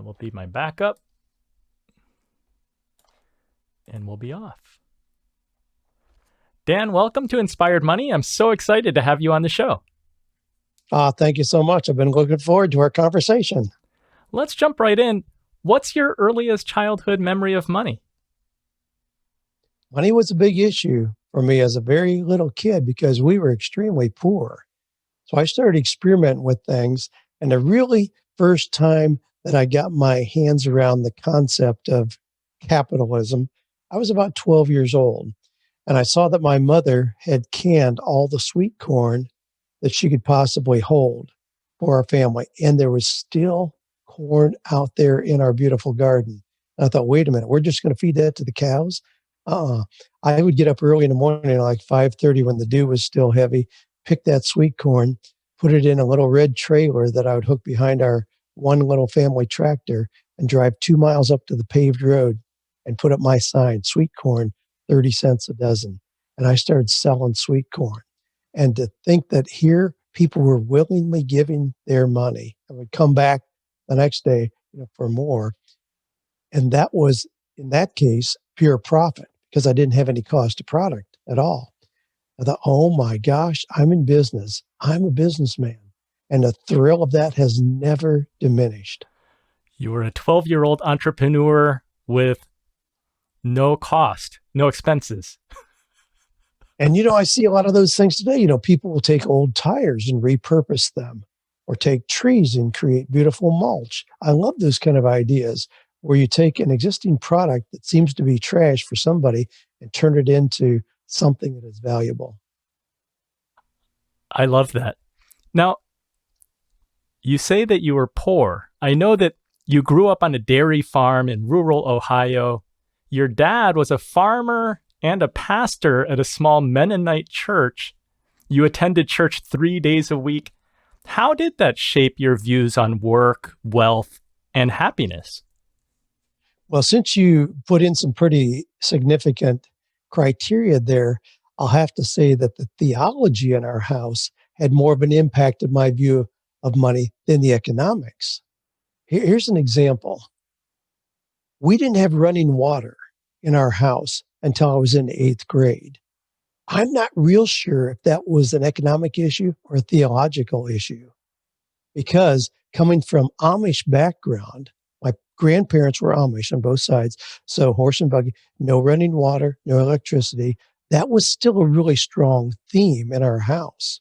That will be my backup. And we'll be off. Dan, welcome to Inspired Money. I'm so excited to have you on the show. Thank you so much. I've been looking forward to our conversation. Let's jump right in. What's your earliest childhood memory of money? Money was a big issue for me as a very little kid because we were extremely poor. So I started experimenting with things. And the really first time that I got my hands around the concept of capitalism, I was about 12 years old. And I saw that my mother had canned all the sweet corn that she could possibly hold for our family. And there was still corn out there in our beautiful garden. And I thought, wait a minute, we're just going to feed that to the cows? I would get up early in the morning, like 5:30 when the dew was still heavy, pick that sweet corn, put it in a little red trailer that I would hook behind our one little family tractor and drive 2 miles up to the paved road and put up my sign, sweet corn, 30 cents a dozen. And I started selling sweet corn. And to think that here people were willingly giving their money and would come back the next day, for more. And that was, in that case, pure profit because I didn't have any cost of product at all. I thought, oh my gosh, I'm in business. I'm a businessman. And the thrill of that has never diminished. You were a 12-year-old entrepreneur with no cost, no expenses. And, I see a lot of those things today. People will take old tires and repurpose them or take trees and create beautiful mulch. I love those kind of ideas where you take an existing product that seems to be trash for somebody and turn it into something that is valuable. I love that. Now, you say that you were poor. I know that you grew up on a dairy farm in rural Ohio. Your dad was a farmer and a pastor at a small Mennonite church. You attended church 3 days a week. How did that shape your views on work, wealth, and happiness? Well, since you put in some pretty significant criteria there, I'll have to say that the theology in our house had more of an impact on my view of money than the economics. Here's an example. We didn't have running water in our house until I was in the 8th grade. I'm not real sure if that was an economic issue or a theological issue, because coming from Amish background, my grandparents were Amish on both sides, so horse and buggy, no running water, no electricity. That was still a really strong theme in our house.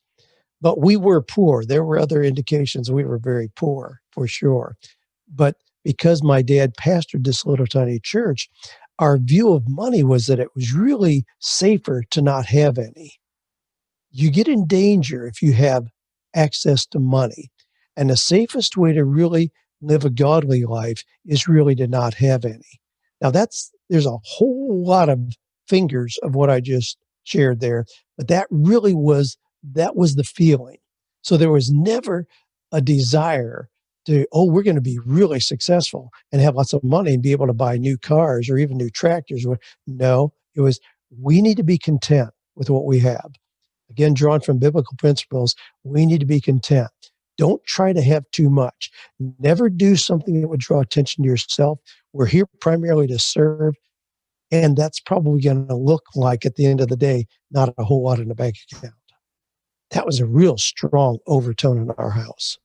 But we were poor. There were other indications we were very poor, for sure. But because my dad pastored this little tiny church, our view of money was that it was really safer to not have any. You get in danger if you have access to money. And the safest way to really live a godly life is really to not have any. Now there's a whole lot of fingers of what I just shared there, but that was the feeling. So there was never a desire to, we're going to be really successful and have lots of money and be able to buy new cars or even new tractors. No, it was, we need to be content with what we have. Again, drawn from biblical principles, we need to be content. Don't try to have too much. Never do something that would draw attention to yourself. We're here primarily to serve. And that's probably going to look like, at the end of the day, not a whole lot in the bank account. That was a real strong overtone in our house.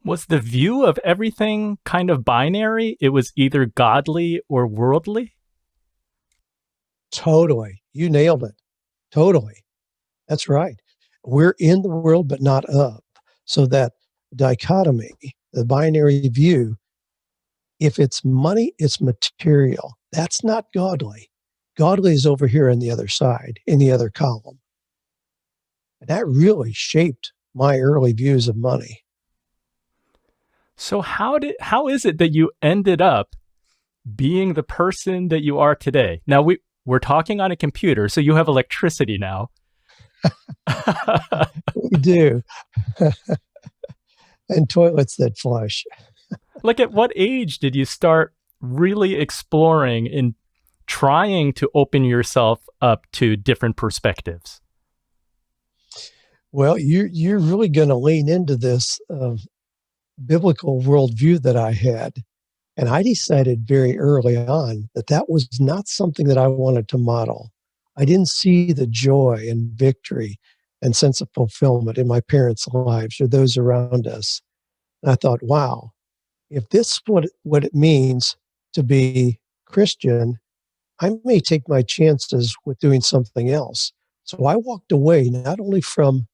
Was the view of everything kind of binary? It was either godly or worldly? Totally. You nailed it. Totally. That's right. We're in the world, but not of. So that dichotomy, the binary view, if it's money, it's material. That's not godly. Godly is over here on the other side, in the other column. And that really shaped my early views of money. So how is it that you ended up being the person that you are today? Now we're talking on a computer, so you have electricity now. We do. And toilets that flush. Like, at what age did you start really exploring and trying to open yourself up to different perspectives? Well, you're really going to lean into this biblical worldview that I had. And I decided very early on that that was not something that I wanted to model. I didn't see the joy and victory and sense of fulfillment in my parents' lives or those around us. And I thought, wow, if this is what it means to be Christian, I may take my chances with doing something else. So I walked away not only from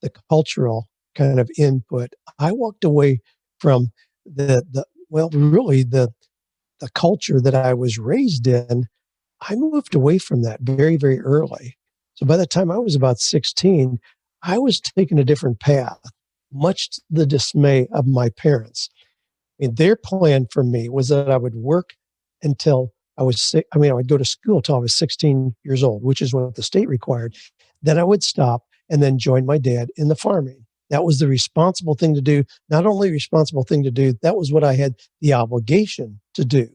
the cultural kind of input, I walked away from really the culture that I was raised in. I moved away from that very, very early. So by the time I was about 16, I was taking a different path, much to the dismay of my parents. And their plan for me was that I would work until I was sick. I mean, I would go to school until I was 16 years old, which is what the state required. Then I would stop and then join my dad in the farming. That was the responsible thing to do. Not only responsible thing to do, that was what I had the obligation to do.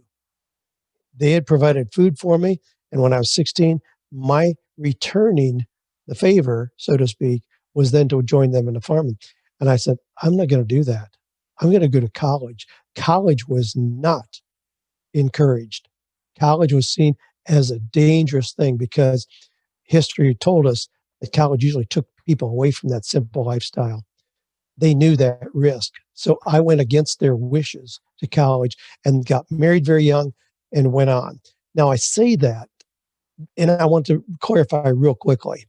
They had provided food for me. And when I was 16, my returning the favor, so to speak, was then to join them in the farming. And I said, I'm not going to do that. I'm going to go to college. College was not encouraged. College was seen as a dangerous thing because history told us that college usually took people away from that simple lifestyle. They knew that risk. So I went against their wishes to college and got married very young and went on. Now I say that, and I want to clarify real quickly.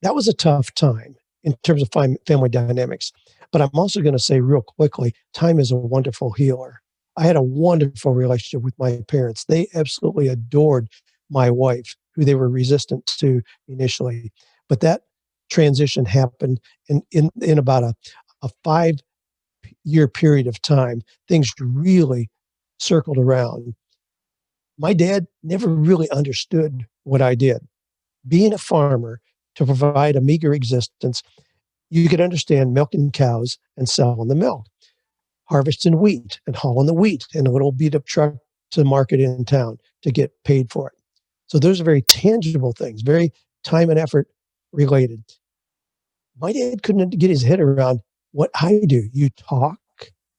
That was a tough time in terms of family dynamics. But I'm also going to say real quickly, time is a wonderful healer. I had a wonderful relationship with my parents. They absolutely adored my wife, who they were resistant to initially. But that transition happened in about a 5-year period of time. Things really circled around. My dad never really understood what I did. Being a farmer to provide a meager existence, you could understand milking cows and selling the milk, harvesting wheat and hauling the wheat in a little beat up truck to the market in town to get paid for it. So those are very tangible things, very time and effort related. My dad couldn't get his head around what I do. You talk,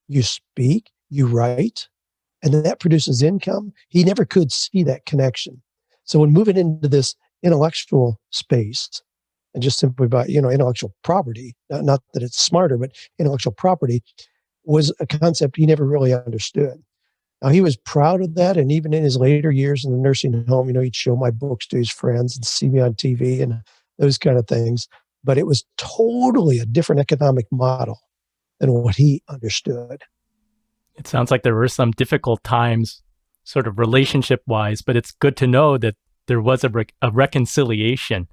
you speak, you write, and then that produces income. He never could see that connection. So when moving into this intellectual space, and just simply by intellectual property, not that it's smarter, but intellectual property was a concept he never really understood. Now he was proud of that, and even in his later years in the nursing home, he'd show my books to his friends and see me on TV and those kind of things. But it was totally a different economic model than what he understood. It sounds like there were some difficult times, sort of relationship-wise, but it's good to know that there was a reconciliation.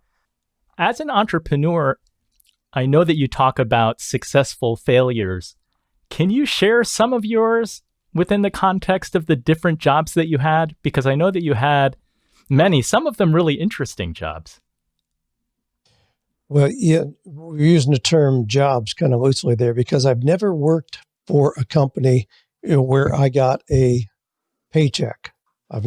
As an entrepreneur, I know that you talk about successful failures. Can you share some of yours within the context of the different jobs that you had? Because I know that you had many, some of them really interesting jobs. Well, yeah, we're using the term jobs kind of loosely there because I've never worked for a company where I got a paycheck. I've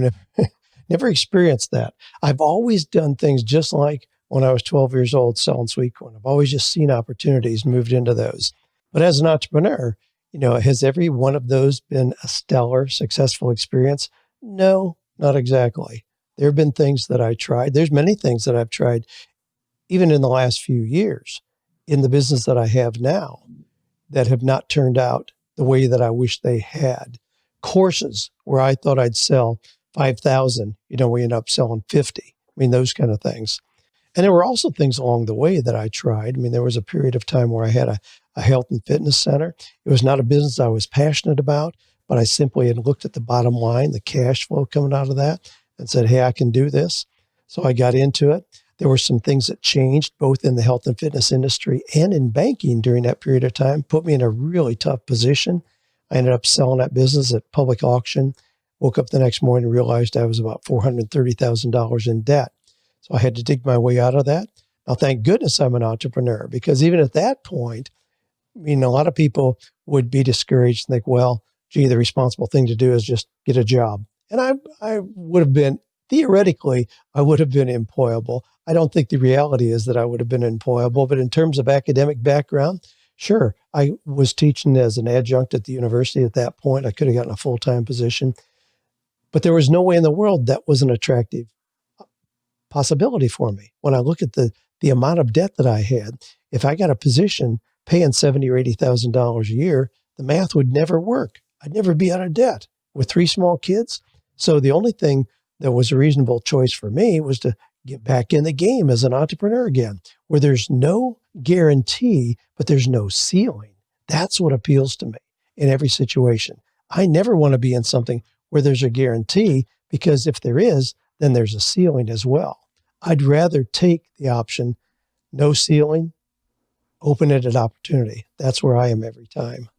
never experienced that. I've always done things just like when I was 12 years old selling sweet corn. I've always just seen opportunities, moved into those. But as an entrepreneur, has every one of those been a stellar, successful experience? No, not exactly. There have been things that I tried. There's many things that I've tried, even in the last few years, in the business that I have now, that have not turned out the way that I wish they had. Courses where I thought I'd sell 5,000, we end up selling 50. I mean, those kind of things. And there were also things along the way that I tried. I mean, there was a period of time where I had a health and fitness center. It was not a business I was passionate about, but I simply had looked at the bottom line, the cash flow coming out of that, and said, hey, I can do this. So I got into it. There were some things that changed both in the health and fitness industry and in banking during that period of time, put me in a really tough position. I ended up selling that business at public auction, woke up the next morning and realized I was about $430,000 in debt. So I had to dig my way out of that. Now, thank goodness I'm an entrepreneur, because even at that point, a lot of people would be discouraged and think, well, gee, the responsible thing to do is just get a job. And I would have been, theoretically, I would have been employable. I don't think the reality is that I would have been employable, but in terms of academic background, Sure. I was teaching as an adjunct at the university at that point. I could have gotten a full-time position, but there was no way in the world that was an attractive possibility for me. When I look at the amount of debt that I had, if I got a position paying $70,000 or $80,000 a year, the math would never work. I'd never be out of debt with 3 small kids. So the only thing that was a reasonable choice for me was to get back in the game as an entrepreneur again, where there's no guarantee, but there's no ceiling. That's what appeals to me in every situation. I never want to be in something where there's a guarantee, because if there is, then there's a ceiling as well. I'd rather take the option, no ceiling, open-ended opportunity. That's where I am every time.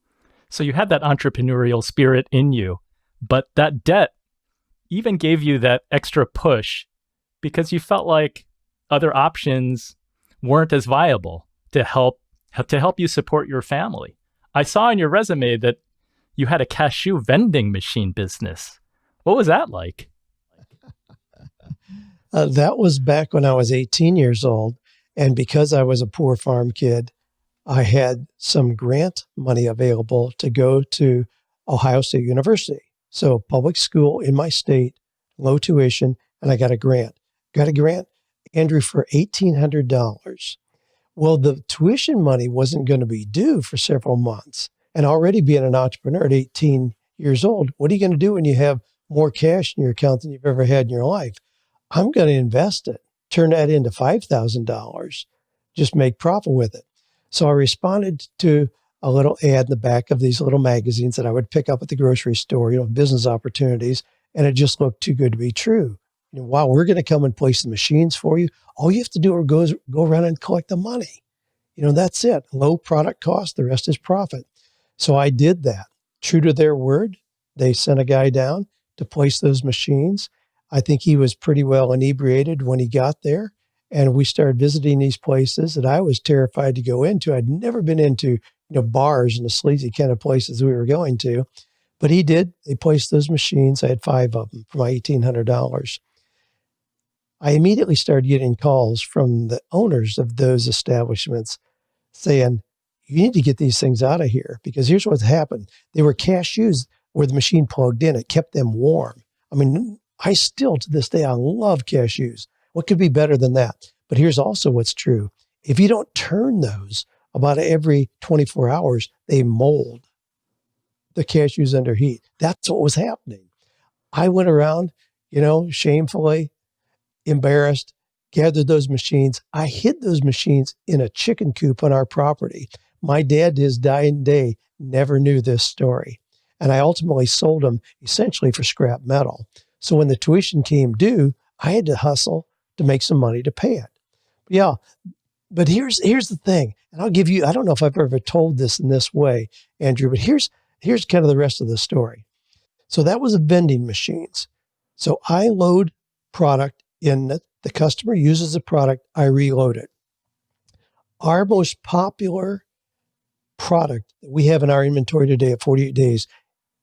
So you had that entrepreneurial spirit in you, but that debt even gave you that extra push because you felt like other options weren't as viable to help you support your family. I saw in your resume that you had a Cashew vending machine business. What was that like? That was back when I was 18 years old. And because I was a poor farm kid, I had some grant money available to go to Ohio State University. So public school in my state, low tuition, and I got a grant. Got a grant, Andrew, for $1,800. Well, the tuition money wasn't going to be due for several months. And already being an entrepreneur at 18 years old, what are you going to do when you have more cash in your account than you've ever had in your life? I'm going to invest it, turn that into $5,000, just make profit with it. So I responded to a little ad in the back of these little magazines that I would pick up at the grocery store, business opportunities, and it just looked too good to be true. Wow, we're going to come and place the machines for you. All you have to do is go around and collect the money. That's it. Low product cost, the rest is profit. So I did that. True to their word, they sent a guy down to place those machines. I think he was pretty well inebriated when he got there. And we started visiting these places that I was terrified to go into. I'd never been into, bars and the sleazy kind of places we were going to. But he did. They placed those machines. I had 5 of them for my $1,800. I immediately started getting calls from the owners of those establishments saying, you need to get these things out of here, because here's what's happened. They were cashews where the machine plugged in. It kept them warm. I mean, I still, to this day, I love cashews. What could be better than that? But here's also what's true. If you don't turn those about every 24 hours, they mold. The cashews under heat. That's what was happening. I went around, shamefully, embarrassed, gathered those machines. I hid those machines in a chicken coop on our property. My dad, to his dying day, never knew this story. And I ultimately sold them essentially for scrap metal. So when the tuition came due, I had to hustle to make some money to pay it. Yeah, but here's the thing. And I'll give you, I don't know if I've ever told this in this way, Andrew, but here's kind of the rest of the story. So that was the vending machines. So I load product in it. The customer uses the product. I reload it. Our most popular product that we have in our inventory today at 48 days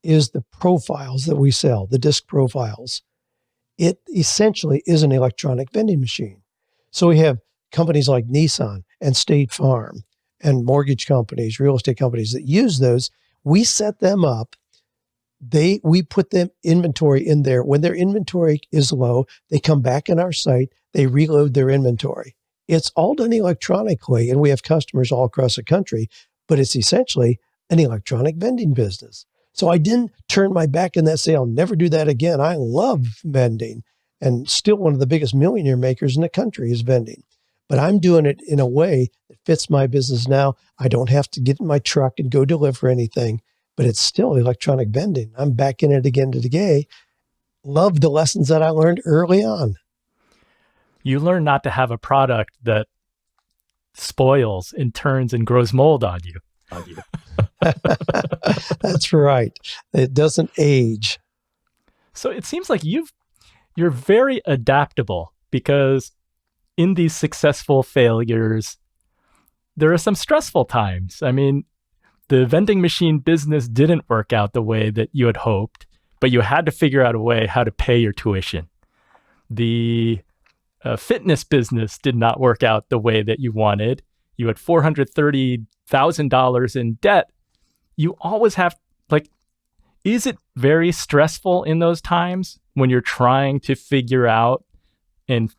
is the profiles that we sell, the disc profiles. It essentially is an electronic vending machine. So we have companies like Nissan and State Farm and mortgage companies, real estate companies that use those. We set them up. We put them inventory in there. When their inventory is low, they come back in our site, they reload their inventory. It's all done electronically, and we have customers all across the country, but it's essentially an electronic vending business. So I didn't turn my back on that, say, I'll never do that again. I love vending, and still one of the biggest millionaire makers in the country is vending. But I'm doing it in a way that fits my business now. I don't have to get in my truck and go deliver anything, but it's still electronic vending. I'm back in it again today. Love the lessons that I learned early on. You learn not to have a product that spoils and turns and grows mold on you. That's right. It doesn't age. So it seems like you're very adaptable, because in these successful failures, there are some stressful times. I mean, the vending machine business didn't work out the way that you had hoped, but you had to figure out a way how to pay your tuition. The fitness business did not work out the way that you wanted. you had $430,000 in debt, you always have, like, is it very stressful in those times when you're trying to figure out and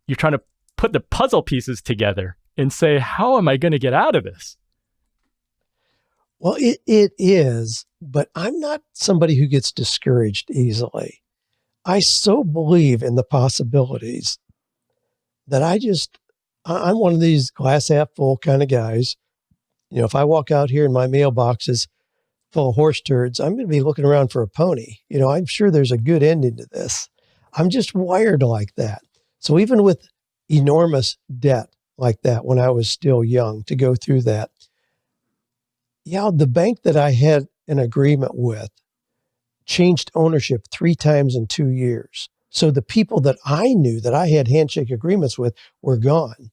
you're trying to put the puzzle pieces together and say, how am I going to get out of this? Well, it is, but I'm not somebody who gets discouraged easily. I so believe in the possibilities that I'm one of these glass half full kind of guys. You know, if I walk out here and my mailbox is full of horse turds, I'm going to be looking around for a pony. You know, I'm sure there's a good ending to this. I'm just wired like that. So even with enormous debt like that, when I was still young, to go through that, yeah, the bank that I had an agreement with changed ownership 3 times in 2 years. So the people that I knew that I had handshake agreements with were gone.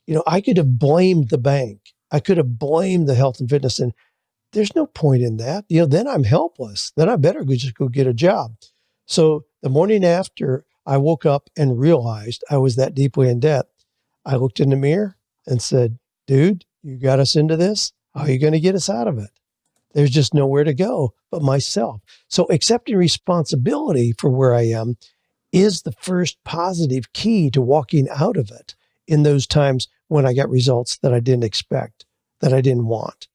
You know, I could have blamed the bank. I could have blamed the health and fitness, and there's no point in that. You know, then I'm helpless. Then I better just go get a job. So the morning after I woke up and realized I was that deeply in debt, I looked in the mirror and said, dude, you got us into this. How are you going to get us out of it? There's just nowhere to go but myself. So accepting responsibility for where I am is the first positive key to walking out of it in those times when I got results that I didn't expect, that I didn't want.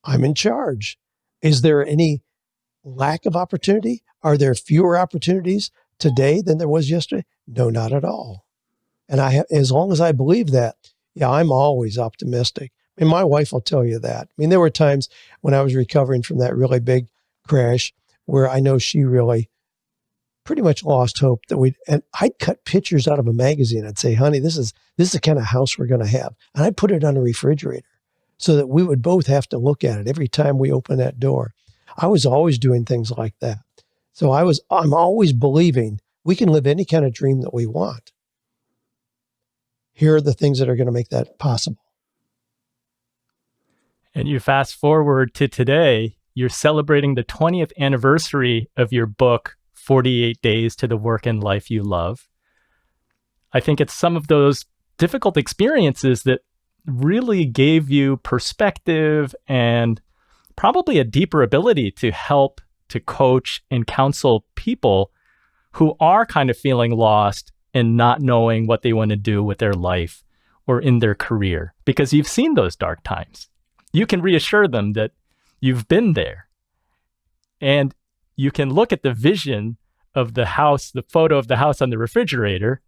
I'm in charge. Is there any lack of opportunity? Are there fewer opportunities today than there was yesterday? No, not at all. And as long as I believe that, yeah, I'm always optimistic. And my wife will tell you that. I mean, there were times when I was recovering from that really big crash where I know she really pretty much lost hope and I'd cut pictures out of a magazine. I'd say, honey, this is the kind of house we're going to have. And I'd put it on a refrigerator so that we would both have to look at it every time we open that door. I was always doing things like that. So I'm always believing we can live any kind of dream that we want. Here are the things that are going to make that possible. And you fast forward to today, you're celebrating the 20th anniversary of your book, 48 Days to the Work and Life You Love. I think it's some of those difficult experiences that really gave you perspective and probably a deeper ability to help to coach and counsel people who are kind of feeling lost and not knowing what they want to do with their life or in their career, because you've seen those dark times. You can reassure them that you've been there, and you can look at the vision of the house, the photo of the house on the refrigerator,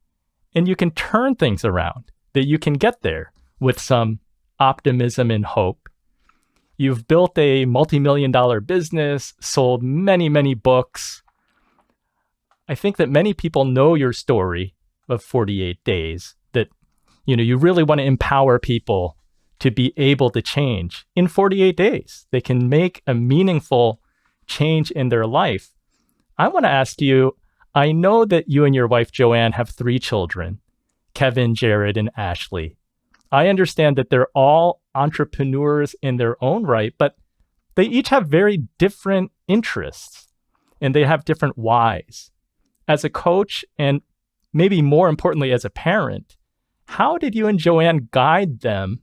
and you can turn things around, that you can get there with some optimism and hope. You've built a multi-million-dollar business, sold many, many books. I think that many people know your story of 48 days, that, you really want to empower people to be able to change in 48 days. They can make a meaningful change in their life. I want to ask you, I know that you and your wife, Joanne, have 3 children, Kevin, Jared, and Ashley. I understand that they're all entrepreneurs in their own right, but they each have very different interests and they have different whys. As a coach, and maybe more importantly, as a parent, how did you and Joanne guide them?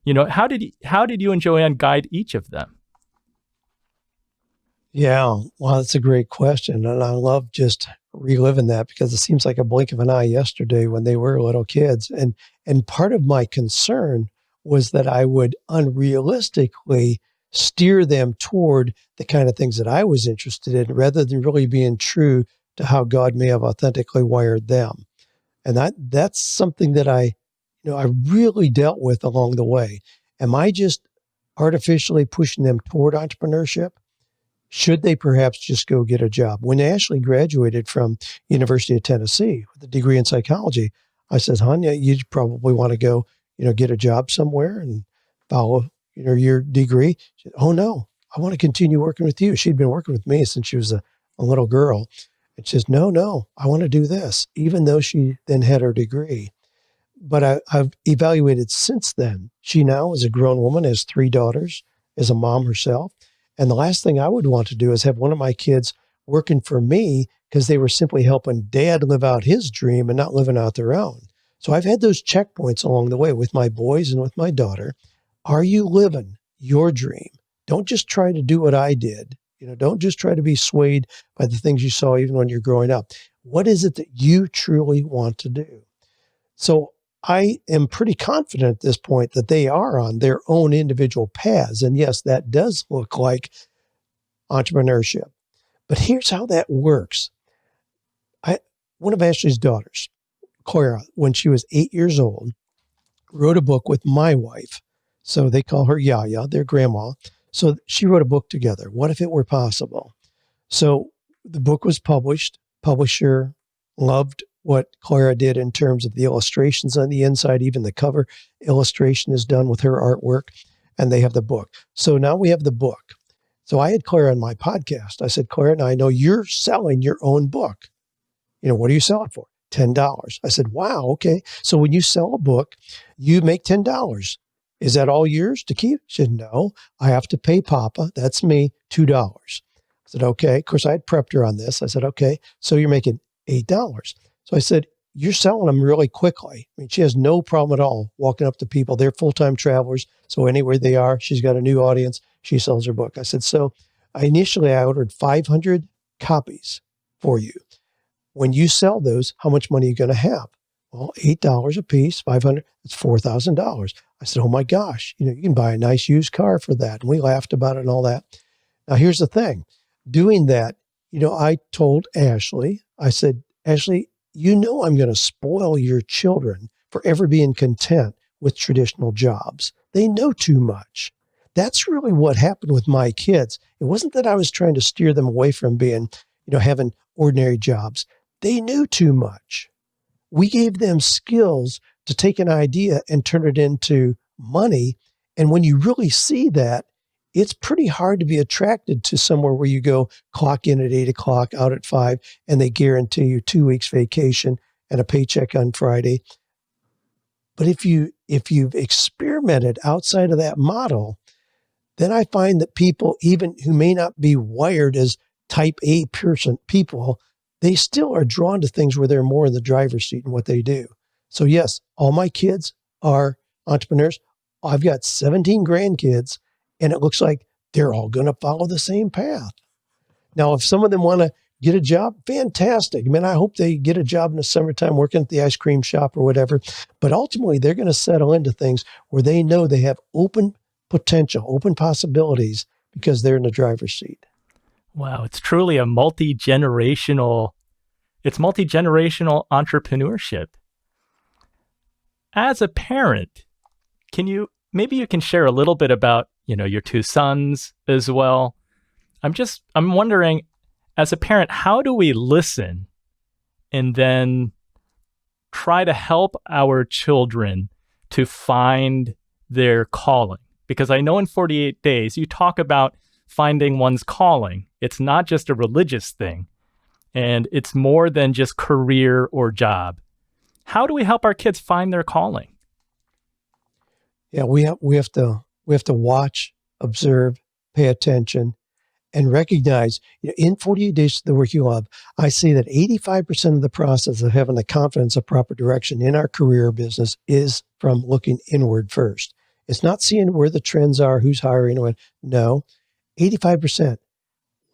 How did you and Joanne guide each of them? Yeah, well, that's a great question. And I love just reliving that because it seems like a blink of an eye yesterday when they were little kids. And part of my concern was that I would unrealistically steer them toward the kind of things that I was interested in rather than really being true to how God may have authentically wired them. And that's something that I really dealt with along the way. Am I just artificially pushing them toward entrepreneurship? Should they perhaps just go get a job? When Ashley graduated from University of Tennessee with a degree in psychology, I said, Hanya, you probably want to go, get a job somewhere and follow, your degree. She said, oh no, I want to continue working with you. She'd been working with me since she was a little girl. And she says, no, I want to do this, even though she then had her degree. But I've evaluated since then. She now is a grown woman, has 3 daughters, is a mom herself. And the last thing I would want to do is have one of my kids working for me because they were simply helping dad live out his dream and not living out their own. So I've had those checkpoints along the way with my boys and with my daughter. Are you living your dream? Don't just try to do what I did. Don't just try to be swayed by the things you saw even when you're growing up. What is it that you truly want to do? So I am pretty confident at this point that they are on their own individual paths. And yes, that does look like entrepreneurship. But here's how that works. One of Ashley's daughters, Clara, when she was 8 years old, wrote a book with my wife. So they call her Yaya, their grandma. So she wrote a book together. What if it were possible? So the book was published. Publisher loved what Clara did in terms of the illustrations on the inside. Even the cover illustration is done with her artwork, and they have the book. So now we have the book. So I had Clara on my podcast. I said, Clara, now I know you're selling your own book. What do you sell it for? $10. I said, wow, okay. So when you sell a book, you make $10. Is that all yours to keep? She said, no, I have to pay Papa. That's me, $2. I said, okay. Of course, I had prepped her on this. I said, okay, so you're making $8. So I said, you're selling them really quickly. I mean, she has no problem at all walking up to people. They're full-time travelers. So anywhere they are, she's got a new audience. She sells her book. I said, so I ordered 500 copies for you. When you sell those, how much money are you going to have? Well, $8 a piece, 500, that's $4,000. I said, oh my gosh, you can buy a nice used car for that. And we laughed about it and all that. Now, here's the thing. Doing that, I told Ashley, I said, Ashley, I'm going to spoil your children for ever being content with traditional jobs. They know too much. That's really what happened with my kids. It wasn't that I was trying to steer them away from being, having ordinary jobs. They knew too much. We gave them skills to take an idea and turn it into money. And when you really see that, it's pretty hard to be attracted to somewhere where you go clock in at 8 o'clock, out at 5, and they guarantee you 2 weeks vacation and a paycheck on Friday. But if you've experimented outside of that model, then I find that people, even who may not be wired as type A people, they still are drawn to things where they're more in the driver's seat in what they do. So yes, all my kids are entrepreneurs. I've got 17 grandkids, and it looks like they're all going to follow the same path. Now, if some of them want to get a job, fantastic. I hope they get a job in the summertime working at the ice cream shop or whatever. But ultimately, they're going to settle into things where they know they have open potential, open possibilities because they're in the driver's seat. Wow, it's truly a multi-generational entrepreneurship. As a parent, maybe you can share a little bit about, your 2 sons as well. I'm wondering, as a parent, how do we listen and then try to help our children to find their calling? Because I know in 48 days, you talk about finding one's calling. It's not just a religious thing, and it's more than just career or job. How do we help our kids find their calling? Yeah, we have to watch, observe, pay attention, and recognize, in 48 days to the work you love, I say that 85% of the process of having the confidence of proper direction in our career or business is from looking inward first. It's not seeing where the trends are, who's hiring, what. No, 85%.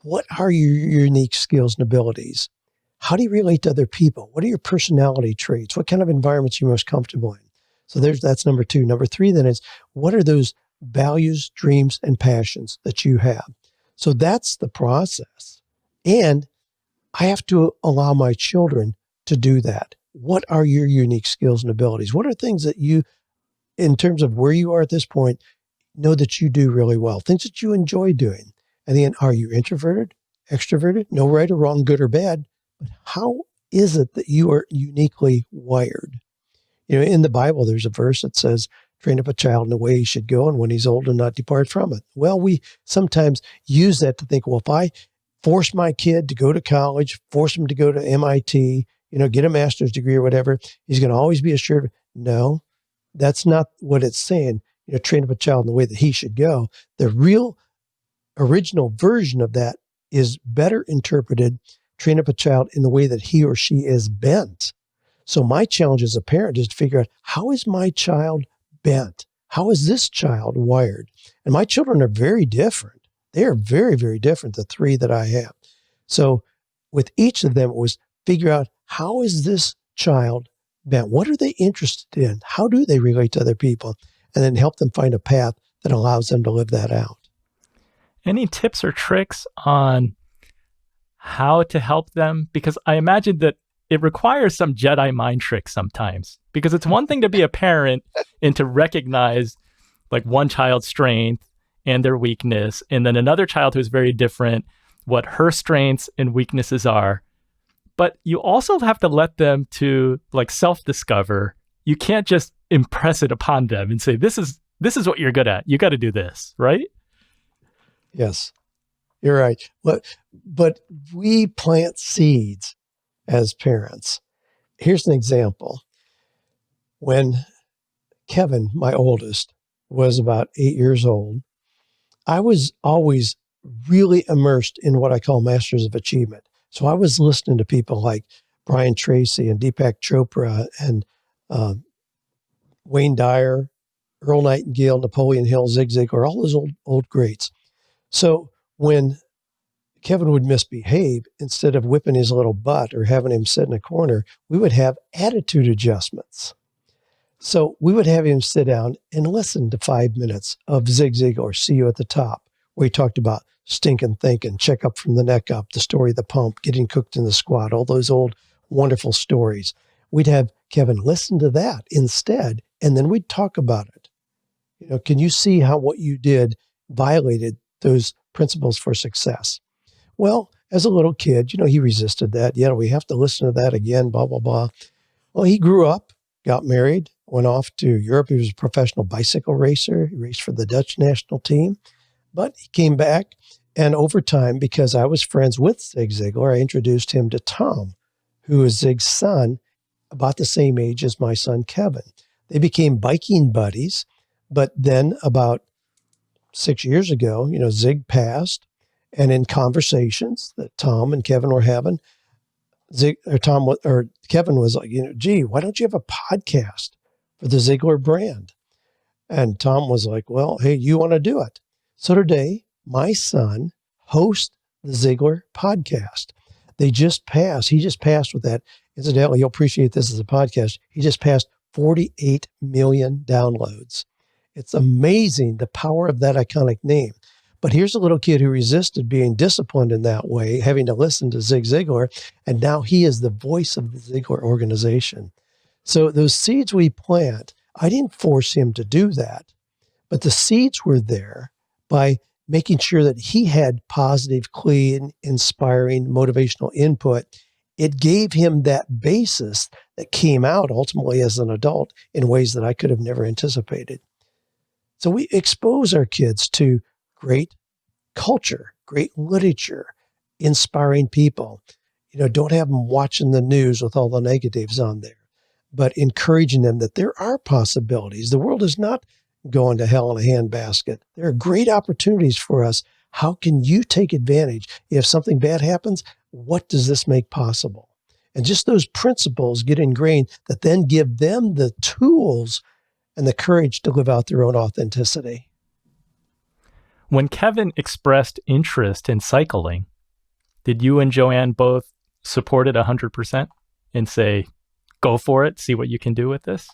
What are your unique skills and abilities? How do you relate to other people? What are your personality traits? What kind of environments are you most comfortable in? So that's number 2. Number 3 then is, what are those values, dreams, and passions that you have? So that's the process. And I have to allow my children to do that. What are your unique skills and abilities? What are things that you, in terms of where you are at this point, know that you do really well? Things that you enjoy doing. And then, are you introverted, extroverted? No right or wrong, good or bad. But how is it that you are uniquely wired? In the Bible, there's a verse that says, train up a child in the way he should go, and when he's old, and not depart from it. Well, we sometimes use that to think, well, if I force my kid to go to college, force him to go to MIT, get a master's degree or whatever, he's going to always be assured. No, that's not what it's saying. Train up a child in the way that he should go. The real original version of that is better interpreted, train up a child in the way that he or she is bent. So my challenge as a parent is to figure out, how is my child bent? How is this child wired? And my children are very different. They are very, very different, the three that I have. So with each of them, it was figure out, how is this child bent? What are they interested in? How do they relate to other people? And then help them find a path that allows them to live that out. Any tips or tricks on how to help them? Because I imagine that it requires some Jedi mind tricks sometimes, because it's one thing to be a parent and to recognize like one child's strength and their weakness, and then another child who's very different, what her strengths and weaknesses are. But you also have to let them to like self-discover. You can't just impress it upon them and say, this is what you're good at. You got to do this, right? Yes, you're right. But we plant seeds as parents. Here's an example. When Kevin, my oldest, was about 8 years old, I was always really immersed in what I call masters of achievement. So I was listening to people like Brian Tracy and Deepak Chopra and Wayne Dyer, Earl Nightingale, Napoleon Hill, Zig Ziglar, all those old greats. So when Kevin would misbehave, instead of whipping his little butt or having him sit in a corner, we would have attitude adjustments. So we would have him sit down and listen to 5 minutes of Zig Ziglar, See You at the Top, where he talked about stinking thinking, check up from the neck up, the story of the pump, getting cooked in the squat, all those old wonderful stories. We'd have Kevin listen to that instead, and then we'd talk about it. Can you see how what you did violated those principles for success? Well, as a little kid, he resisted that. Yeah, we have to listen to that again, blah, blah, blah. Well, he grew up, got married, went off to Europe. He was a professional bicycle racer. He raced for the Dutch national team. But he came back, and over time, because I was friends with Zig Ziglar, I introduced him to Tom, who is Zig's son, about the same age as my son, Kevin. They became biking buddies, but then about 6 years ago, Zig passed, and in conversations that Tom and Kevin were having, Kevin was like, gee, why don't you have a podcast for the Ziglar brand? And Tom was like, well, hey, you want to do it? So today, my son hosts the Ziglar podcast. He just passed with that. Incidentally, you'll appreciate this as a podcast. He just passed 48 million downloads. It's amazing the power of that iconic name. But here's a little kid who resisted being disciplined in that way, having to listen to Zig Ziglar, and now he is the voice of the Ziglar organization. So those seeds we plant, I didn't force him to do that, but the seeds were there by making sure that he had positive, clean, inspiring, motivational input. It gave him that basis that came out ultimately as an adult in ways that I could have never anticipated. So we expose our kids to great culture, great literature, inspiring people. Don't have them watching the news with all the negatives on there, but encouraging them that there are possibilities. The world is not going to hell in a handbasket. There are great opportunities for us. How can you take advantage? If something bad happens, what does this make possible? And just those principles get ingrained that then give them the tools and the courage to live out their own authenticity. When Kevin expressed interest in cycling, did you and Joanne both support it 100% and say, go for it, see what you can do with this?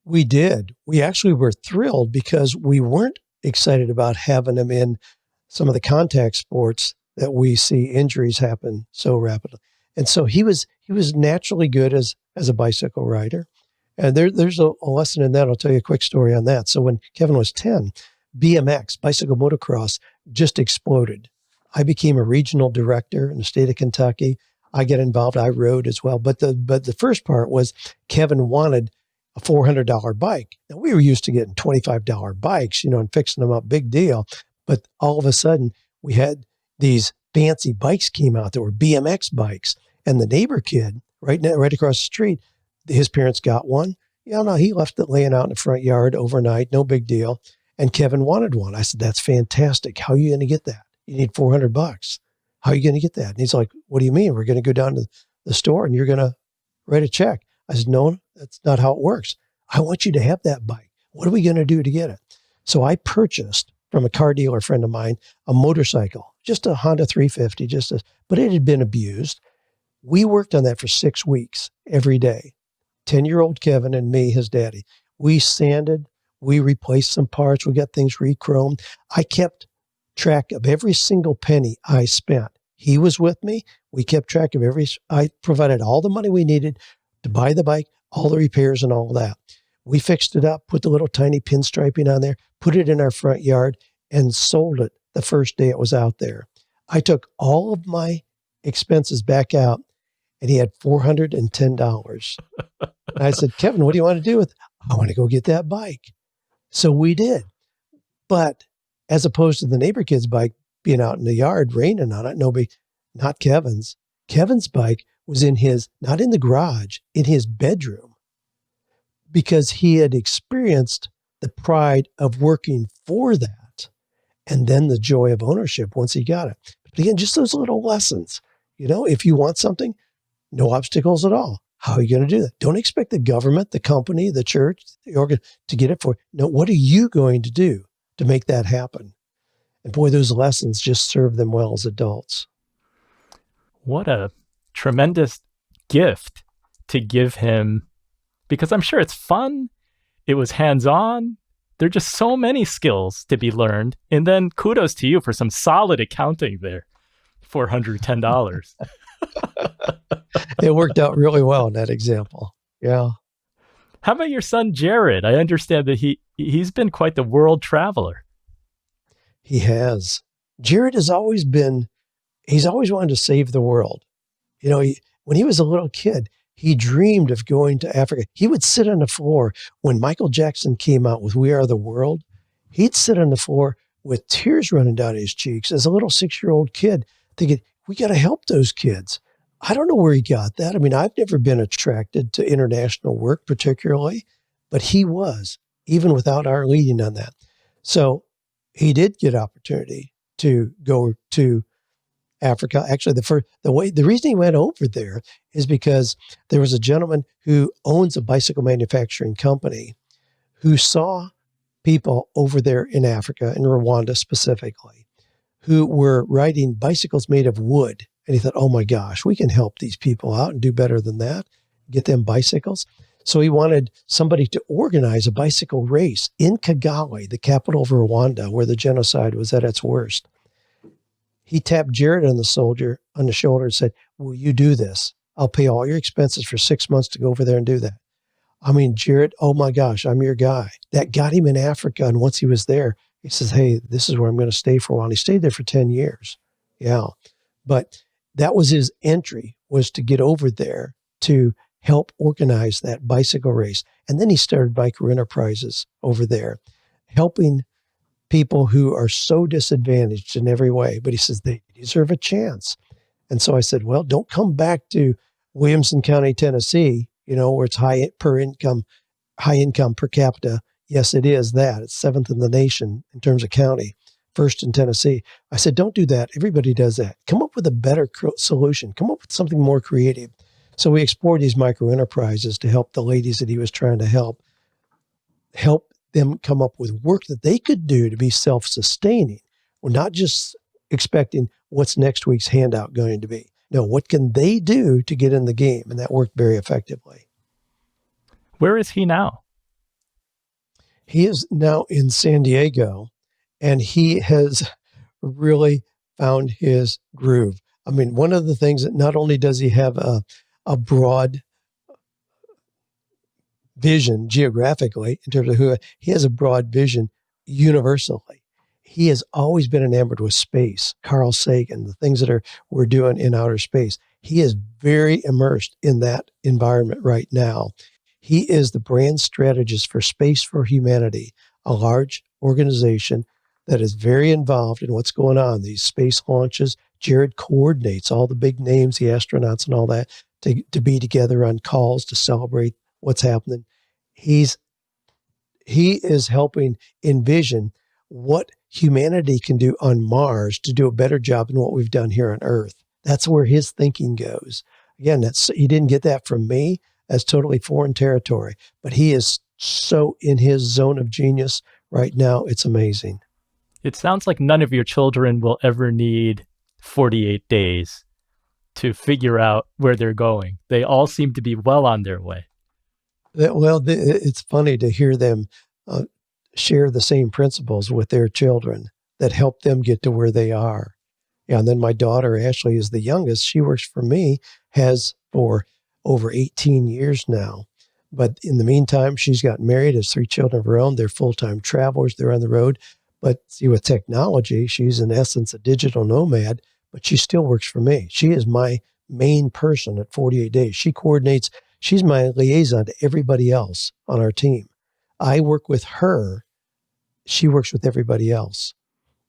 We did. We actually were thrilled because we weren't excited about having him in some of the contact sports that we see injuries happen so rapidly. And so he was naturally good as a bicycle rider. And there's a lesson in that. I'll tell you a quick story on that. So when Kevin was 10, BMX, bicycle motocross, just exploded. I became a regional director in the state of Kentucky. I get involved. I rode as well. But the first part was Kevin wanted a $400 bike. Now, we were used to getting $25 bikes, and fixing them up, big deal. But all of a sudden, we had these fancy bikes came out that were BMX bikes. And the neighbor kid, right across the street, his parents got one. Yeah, no, he left it laying out in the front yard overnight, no big deal. And Kevin wanted one. I said, that's fantastic. How are you going to get that? You need $400. How are you going to get that? And he's like, what do you mean? We're going to go down to the store and you're going to write a check. I said, no, that's not how it works. I want you to have that bike. What are we going to do to get it? So I purchased from a car dealer friend of mine a motorcycle, just a Honda 350, but it had been abused. We worked on that for 6 weeks every day. 10-year-old Kevin and me, his daddy. We sanded, we replaced some parts, we got things re-chromed. I kept track of every single penny I spent. He was with me. We kept track of I provided all the money we needed to buy the bike, all the repairs and all that. We fixed it up, put the little tiny pinstriping on there, put it in our front yard, and sold it the first day it was out there. I took all of my expenses back out, and he had $410. And I said, Kevin, what do you want to do with it? I want to go get that bike. So we did. But as opposed to the neighbor kid's bike being out in the yard, raining on it, not Kevin's. Kevin's bike was not in the garage, in his bedroom, because he had experienced the pride of working for that and then the joy of ownership once he got it. But again, just those little lessons. If you want something, no obstacles at all. How are you going to do that? Don't expect the government, the company, the church, the organ to get it for you. No, what are you going to do to make that happen? And boy, those lessons just serve them well as adults. What a tremendous gift to give him, because I'm sure it's fun. It was hands-on. There are just so many skills to be learned. And then kudos to you for some solid accounting there. $410. It worked out really well in that example. Yeah. How about your son, Jared? I understand that he's been quite the world traveler. He has. Jared he's always wanted to save the world. When he was a little kid, he dreamed of going to Africa. He would sit on the floor when Michael Jackson came out with We Are the World. He'd sit on the floor with tears running down his cheeks as a little 6-year-old kid thinking, we got to help those kids. I don't know where he got that. I mean, I've never been attracted to international work particularly, but he was, even without our leading on that. So he did get opportunity to go to Africa. Actually, the reason he went over there is because there was a gentleman who owns a bicycle manufacturing company who saw people over there in Africa, in Rwanda specifically, who were riding bicycles made of wood. And he thought, oh my gosh, we can help these people out and do better than that, get them bicycles. So he wanted somebody to organize a bicycle race in Kigali, the capital of Rwanda, where the genocide was at its worst. He tapped Jared on the shoulder and said, will you do this? I'll pay all your expenses for 6 months to go over there and do that. I mean, Jared, oh my gosh, I'm your guy. That got him in Africa. And once he was there, he says, hey, this is where I'm going to stay for a while. And he stayed there for 10 years. Yeah. But that was his entry, was to get over there to help organize that bicycle race. And then he started micro enterprises over there, helping people who are so disadvantaged in every way. But he says they deserve a chance. And so I said, well, don't come back to Williamson County, Tennessee, where it's high income per capita. Yes, it is that. It's 7th in the nation in terms of county, 1st in Tennessee. I said, don't do that. Everybody does that. Come up with a better solution. Come up with something more creative. So we explored these micro enterprises to help the ladies that he was trying to help them come up with work that they could do to be self-sustaining. We're not just expecting what's next week's handout going to be. No, what can they do to get in the game? And that worked very effectively. Where is he now? He is now in San Diego, and he has really found his groove. I mean, one of the things that not only does he have a broad vision geographically in terms of who he has, a broad vision universally. He has always been enamored with space, Carl Sagan, the things that we're doing in outer space. He is very immersed in that environment right now. He is the brand strategist for Space for Humanity, a large organization that is very involved in what's going on, these space launches. Jared coordinates all the big names, the astronauts and all that, to be together on calls to celebrate what's happening. He is helping envision what humanity can do on Mars to do a better job than what we've done here on Earth. That's where his thinking goes. Again, he didn't get that from me. That's totally foreign territory. But he is so in his zone of genius right now. It's amazing. It sounds like none of your children will ever need 48 days to figure out where they're going. They all seem to be well on their way. Well, it's funny to hear them share the same principles with their children that help them get to where they are. Yeah, and then my daughter, Ashley, is the youngest. She works for me, has for over 18 years now. But in the meantime, she's gotten married, has 3 children of her own. They're full-time travelers. They're on the road. But see, with technology, she's in essence a digital nomad, but she still works for me. She is my main person at 48 days. She coordinates. She's my liaison to everybody else on our team. I work with her. She works with everybody else.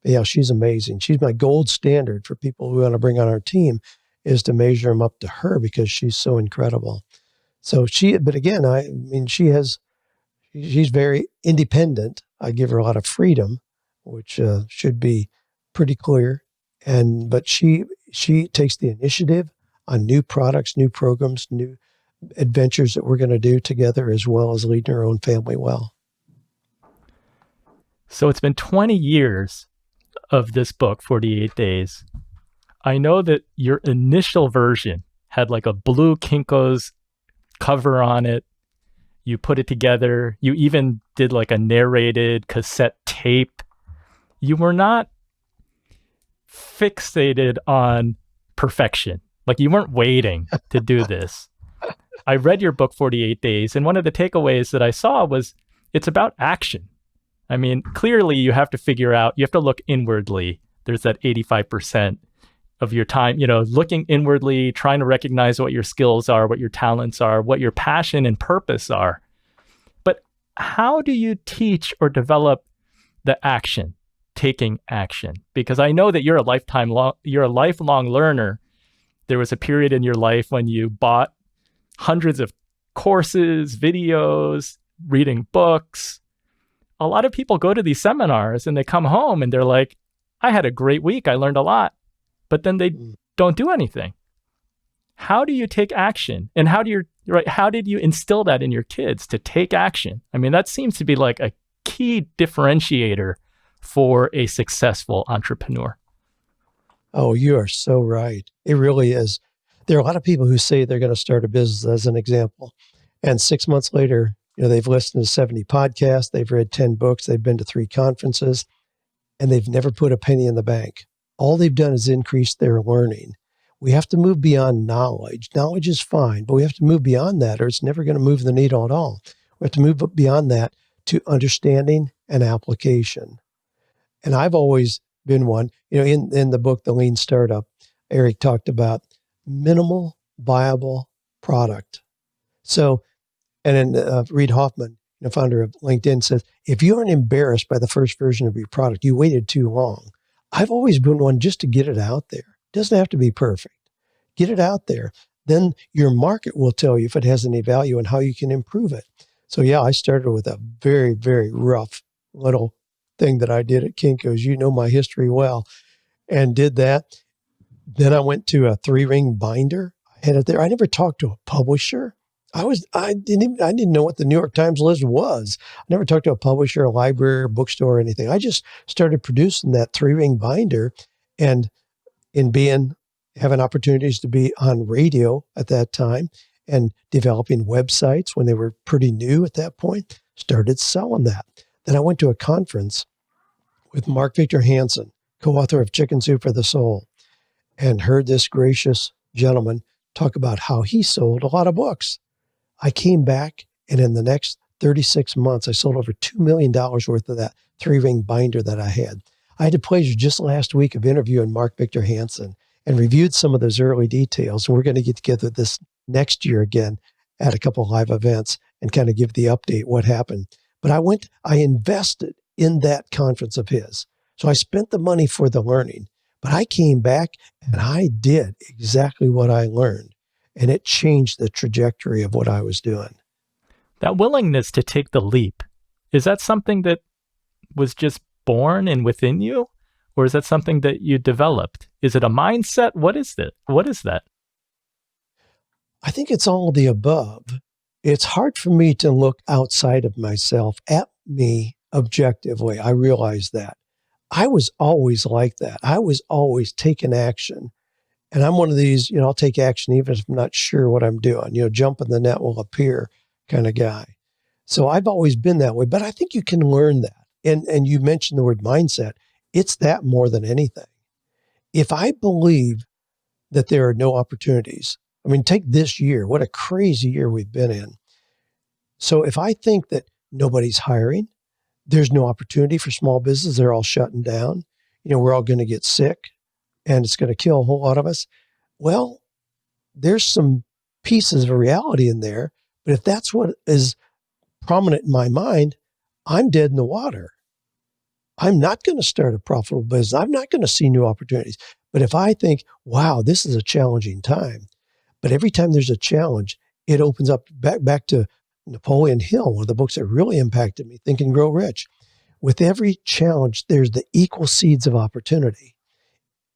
Yeah, she's amazing. She's my gold standard for people who want to bring on our team, is to measure them up to her because she's so incredible. So but again, I mean, she's very independent. I give her a lot of freedom, which should be pretty clear. But she takes the initiative on new products, new programs, new adventures that we're going to do together, as well as leading her own family well. So it's been 20 years of this book, 48 Days. I know that your initial version had like a blue Kinko's cover on it. You put it together. You even did like a narrated cassette tape. You were not fixated on perfection. Like you weren't waiting to do this. I read your book, 48 Days, and one of the takeaways that I saw was it's about action. I mean, clearly you have to figure out, you have to look inwardly. There's that 85% of your time, looking inwardly, trying to recognize what your skills are, what your talents are, what your passion and purpose are. But how do you teach or develop the action, taking action? Because I know that you're a lifelong learner. There was a period in your life when you bought hundreds of courses, videos, reading books. A lot of people go to these seminars and they come home and they're like, I had a great week. I learned a lot, but then they don't do anything. How do you take action? And how did you instill that in your kids to take action? I mean, that seems to be like a key differentiator for a successful entrepreneur. Oh, you are so right. It really is. There are a lot of people who say they're going to start a business, as an example, and 6 months later, they've listened to 70 podcasts, they've read 10 books, they've been to 3 conferences, and they've never put a penny in the bank. All they've done is increase their learning. We have to move beyond knowledge. Knowledge is fine, but we have to move beyond that, or it's never going to move the needle at all. We have to move beyond that to understanding and application. And I've always been one, in the book, The Lean Startup, Eric talked about minimal viable product. So, and then Reid Hoffman, founder of LinkedIn, says, if you aren't embarrassed by the first version of your product, you waited too long. I've always been one just to get it out there. It doesn't have to be perfect. Get it out there. Then your market will tell you if it has any value and how you can improve it. So yeah, I started with a very, very rough little thing that I did at Kinko's. You know my history well, and did that. Then I went to a 3-ring binder. I had it there. I never talked to a publisher. I didn't know what the New York Times list was. I never talked to a publisher, a library, a bookstore, or anything. I just started producing that 3-ring binder, and having opportunities to be on radio at that time and developing websites when they were pretty new at that point, started selling that. Then I went to a conference with Mark Victor Hansen, co-author of Chicken Soup for the Soul, and heard this gracious gentleman talk about how he sold a lot of books. I came back, and in the next 36 months, I sold over $2 million worth of that 3-ring binder that I had. I had the pleasure just last week of interviewing Mark Victor Hansen and reviewed some of those early details. And we're going to get together this next year again at a couple of live events and kind of give the update what happened. But I invested in that conference of his. So I spent the money for the learning, but I came back and I did exactly what I learned. And it changed the trajectory of what I was doing. That willingness to take the leap, is that something that was just born and within you? Or is that something that you developed? Is it a mindset? What is that? I think it's all the above. It's hard for me to look outside of myself at me objectively. I realize that. I was always like that. I was always taking action. And I'm one of these, I'll take action even if I'm not sure what I'm doing. Jump in the net will appear kind of guy. So I've always been that way, but I think you can learn that. And you mentioned the word mindset. It's that more than anything. If I believe that there are no opportunities, I mean, take this year, what a crazy year we've been in. So if I think that nobody's hiring, there's no opportunity for small business, they're all shutting down, we're all going to get sick and it's going to kill a whole lot of us. Well, there's some pieces of reality in there, but if that's what is prominent in my mind, I'm dead in the water. I'm not going to start a profitable business. I'm not going to see new opportunities. But if I think, wow, this is a challenging time, but every time there's a challenge, it opens up back to Napoleon Hill, one of the books that really impacted me, Think and Grow Rich. With every challenge, there's the equal seeds of opportunity.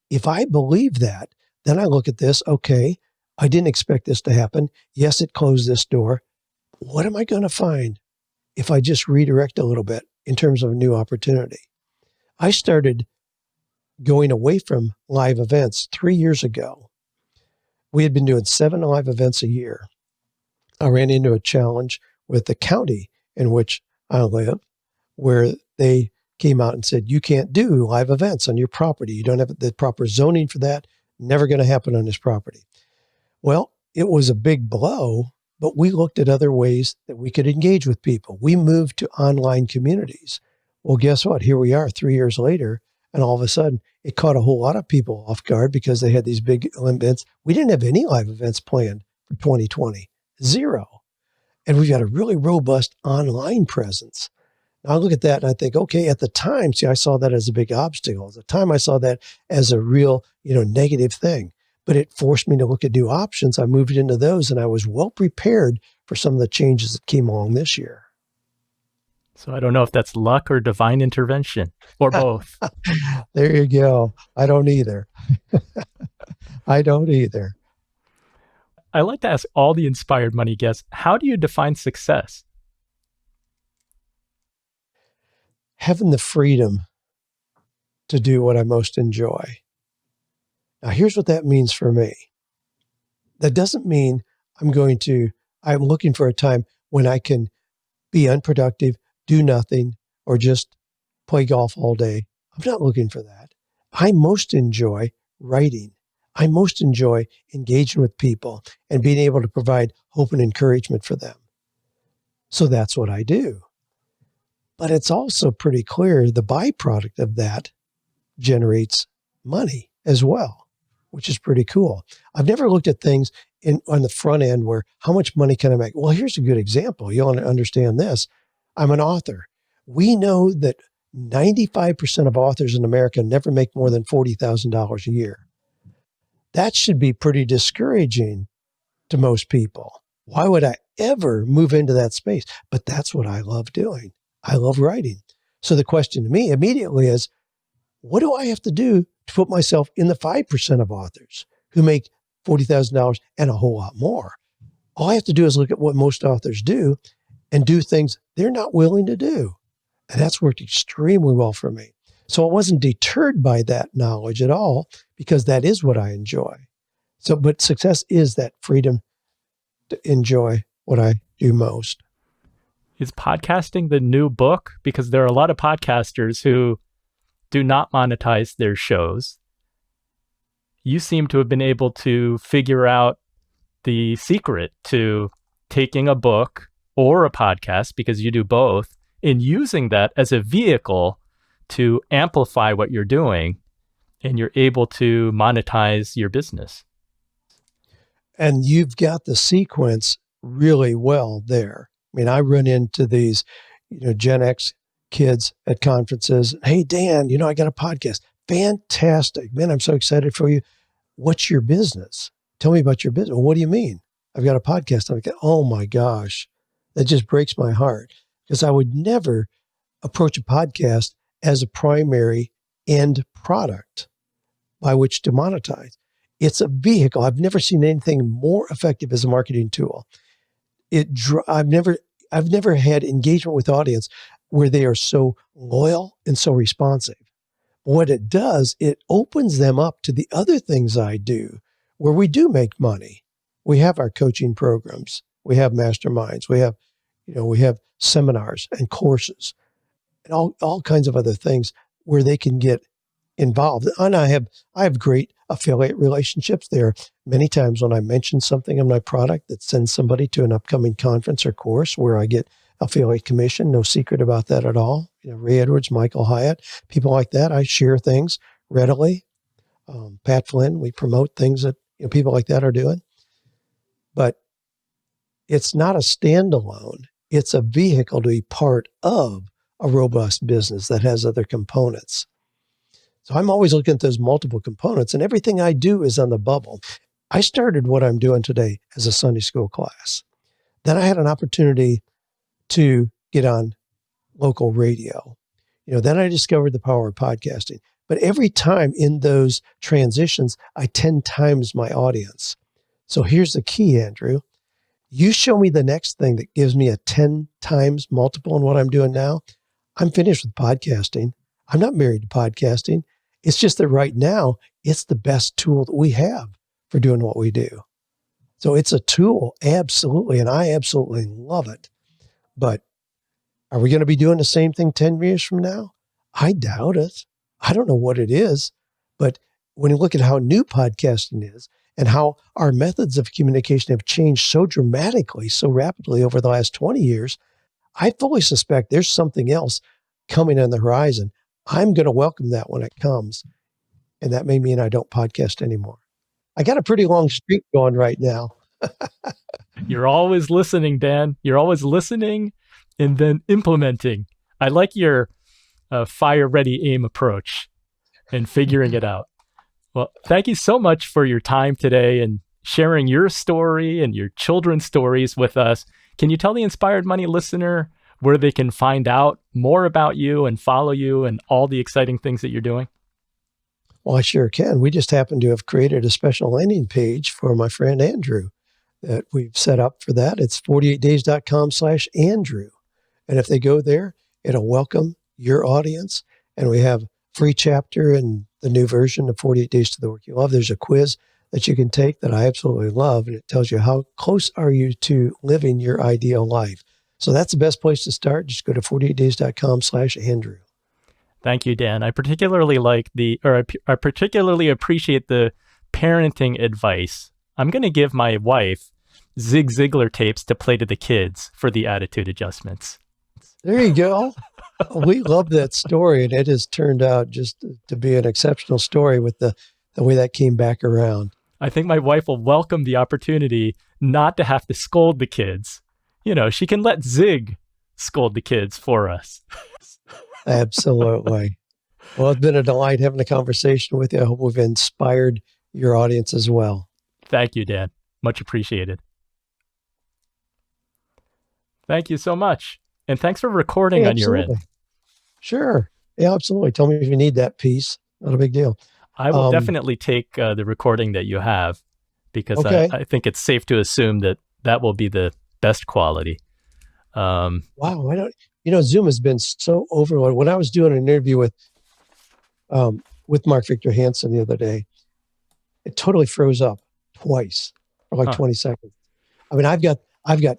If I believe that, then I look at this, okay, I didn't expect this to happen. Yes, it closed this door. What am I going to find if I just redirect a little bit in terms of a new opportunity? I started going away from live events 3 years ago. We had been doing 7 live events a year. I ran into a challenge with the county in which I live, where they came out and said, you can't do live events on your property. You don't have the proper zoning for that. Never going to happen on this property. Well, it was a big blow, but we looked at other ways that we could engage with people. We moved to online communities. Well, guess what? Here we are 3 years later, and all of a sudden it caught a whole lot of people off guard because they had these big events. We didn't have any live events planned for 2020, 0. And we've got a really robust online presence. I look at that and I think, okay, at the time, I saw that as a big obstacle. At the time, I saw that as a real, negative thing. But it forced me to look at new options. I moved into those and I was well prepared for some of the changes that came along this year. So I don't know if that's luck or divine intervention or both. There you go. I don't either. I don't either. I like to ask all the Inspired Money guests, how do you define success? Having the freedom to do what I most enjoy. Now, here's what that means for me. That doesn't mean I'm looking for a time when I can be unproductive, do nothing, or just play golf all day. I'm not looking for that. I most enjoy writing. I most enjoy engaging with people and being able to provide hope and encouragement for them. So that's what I do. But it's also pretty clear the byproduct of that generates money as well, which is pretty cool. I've never looked at things on the front end where how much money can I make? Well, here's a good example. You'll understand this. I'm an author. We know that 95% of authors in America never make more than $40,000 a year. That should be pretty discouraging to most people. Why would I ever move into that space? But that's what I love doing. I love writing. So the question to me immediately is, what do I have to do to put myself in the 5% of authors who make $40,000 and a whole lot more? All I have to do is look at what most authors do and do things they're not willing to do. And that's worked extremely well for me. So I wasn't deterred by that knowledge at all because that is what I enjoy. But success is that freedom to enjoy what I do most. Is podcasting the new book? Because there are a lot of podcasters who do not monetize their shows. You seem to have been able to figure out the secret to taking a book or a podcast, because you do both, and using that as a vehicle to amplify what you're doing, and you're able to monetize your business. And you've got the sequence really well there. I mean, I run into these, Gen X kids at conferences. Hey, Dan, I got a podcast. Fantastic. Man, I'm so excited for you. What's your business? Tell me about your business. Well, what do you mean? I've got a podcast. I'm like, oh my gosh, that just breaks my heart because I would never approach a podcast as a primary end product by which to monetize. It's a vehicle. I've never seen anything more effective as a marketing tool. I've never had engagement with audience where they are so loyal and so responsive. What it does, it opens them up to the other things I do where we do make money. We have our coaching programs. We have masterminds. We have seminars and courses and all kinds of other things where they can get involved. And I have great affiliate relationships there. Many times when I mention something in my product that sends somebody to an upcoming conference or course where I get affiliate commission, no secret about that at all. Ray Edwards, Michael Hyatt, people like that, I share things readily. Pat Flynn, we promote things that people like that are doing. But it's not a standalone. It's a vehicle to be part of a robust business that has other components. So I'm always looking at those multiple components, and everything I do is on the bubble. I started what I'm doing today as a Sunday school class. Then I had an opportunity to get on local radio. Then I discovered the power of podcasting. But every time in those transitions, I 10 times my audience. So here's the key, Andrew. You show me the next thing that gives me a 10 times multiple in what I'm doing now, I'm finished with podcasting. I'm not married to podcasting. It's just that right now, it's the best tool that we have for doing what we do. So it's a tool, absolutely, and I absolutely love it. But are we going to be doing the same thing 10 years from now? I doubt it. I don't know what it is. But when you look at how new podcasting is and how our methods of communication have changed so dramatically, so rapidly over the last 20 years, I fully suspect there's something else coming on the horizon. I'm going to welcome that when it comes. And that may mean I don't podcast anymore. I got a pretty long streak going right now. You're always listening, Dan. You're always listening and then implementing. I like your fire, ready, aim approach and figuring it out. Well, thank you so much for your time today and sharing your story and your children's stories with us. Can you tell the Inspired Money listener where they can find out more about you and follow you and all the exciting things that you're doing? Well, I sure can. We just happen to have created a special landing page for my friend Andrew that we've set up for that. It's 48days.com/Andrew. And if they go there, it'll welcome your audience. And we have free chapter in the new version of 48 Days to the Work You Love. There's a quiz that you can take that I absolutely love. And it tells you how close are you to living your ideal life. So that's the best place to start. Just go to 48days.com/Andrew. Thank you, Dan. I particularly I particularly appreciate the parenting advice. I'm going to give my wife Ziglar tapes to play to the kids for the attitude adjustments. There you go. We love that story, and it has turned out just to be an exceptional story with the way that came back around. I think my wife will welcome the opportunity not to have to scold the kids. She can let Zig scold the kids for us. Absolutely. Well, it's been a delight having a conversation with you. I hope we've inspired your audience as well. Thank you, Dan. Much appreciated. Thank you so much. And thanks for recording on your end. Sure. Yeah, absolutely. Tell me if you need that piece. Not a big deal. I will definitely take the recording that you have because I think it's safe to assume that will be the best quality. Wow. Zoom has been so overloaded. When I was doing an interview with Mark Victor Hansen the other day, it totally froze up twice for like 20 seconds. I mean, I've got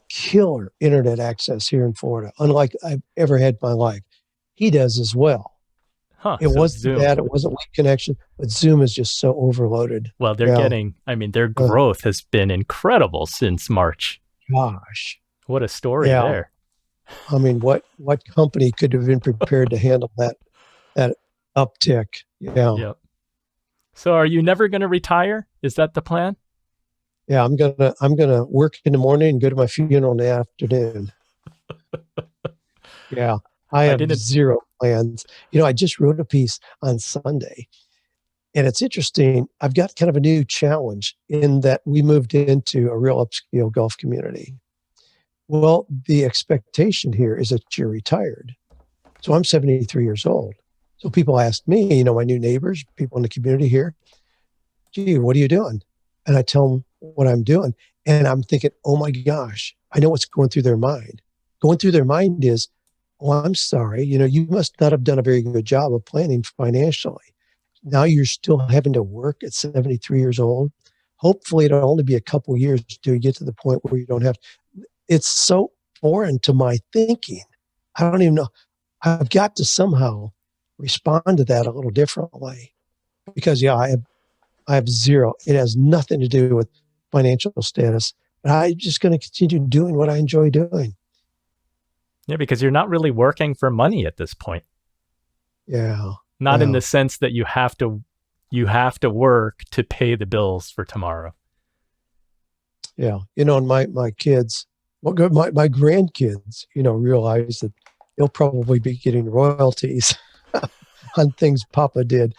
killer internet access here in Florida, unlike I've ever had in my life. He does as well. It wasn't bad. It wasn't weak connection, but Zoom is just so overloaded. Well, their growth has been incredible since March. Gosh. What a story there. I mean, what company could have been prepared to handle that uptick? Yeah. Yep. So are you never going to retire? Is that the plan? Yeah, I'm gonna work in the morning and go to my funeral in the afternoon. Yeah. I have zero plans. I just wrote a piece on Sunday, and it's interesting. I've got kind of a new challenge in that we moved into a real upscale golf community. Well, the expectation here is that you're retired. So I'm 73 years old. So people ask me, my new neighbors, people in the community here, gee, what are you doing? And I tell them what I'm doing. And I'm thinking, oh my gosh, I know what's going through their mind. Going through their mind is, oh, I'm sorry. You must not have done a very good job of planning financially. Now you're still having to work at 73 years old. Hopefully, it'll only be a couple years till you get to the point where you don't have. It's so foreign to my thinking. I don't even know. I've got to somehow respond to that a little differently because, yeah, I have zero. It has nothing to do with financial status. But I'm just going to continue doing what I enjoy doing. Yeah, because you're not really working for money at this point. Yeah. Not in Yeah. the sense that you have to work to pay the bills for tomorrow. Yeah. And my kids, my grandkids, realize that they'll probably be getting royalties on things Papa did,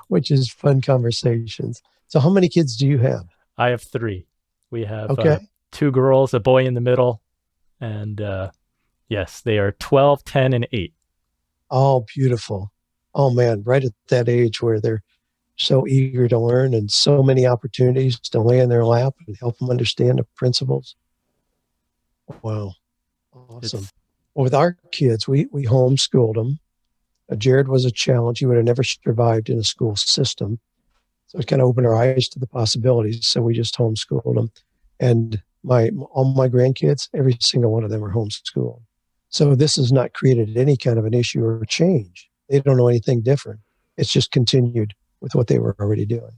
which is fun conversations. So how many kids do you have? I have 3. We have Okay. 2 girls, a boy in the middle, and yes, they are 12, 10, and 8. Oh, beautiful. Oh man, right at that age where they're so eager to learn and so many opportunities to lay in their lap and help them understand the principles. Wow. Awesome. It's Well, with our kids, we homeschooled them. Jared was a challenge. He would have never survived in a school system. So it kind of opened our eyes to the possibilities. So we just homeschooled them. And all my grandkids, every single one of them are homeschooled. So this has not created any kind of an issue or change. They don't know anything different. It's just continued with what they were already doing.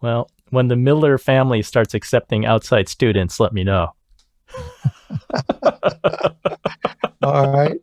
Well, when the Miller family starts accepting outside students, let me know. All right.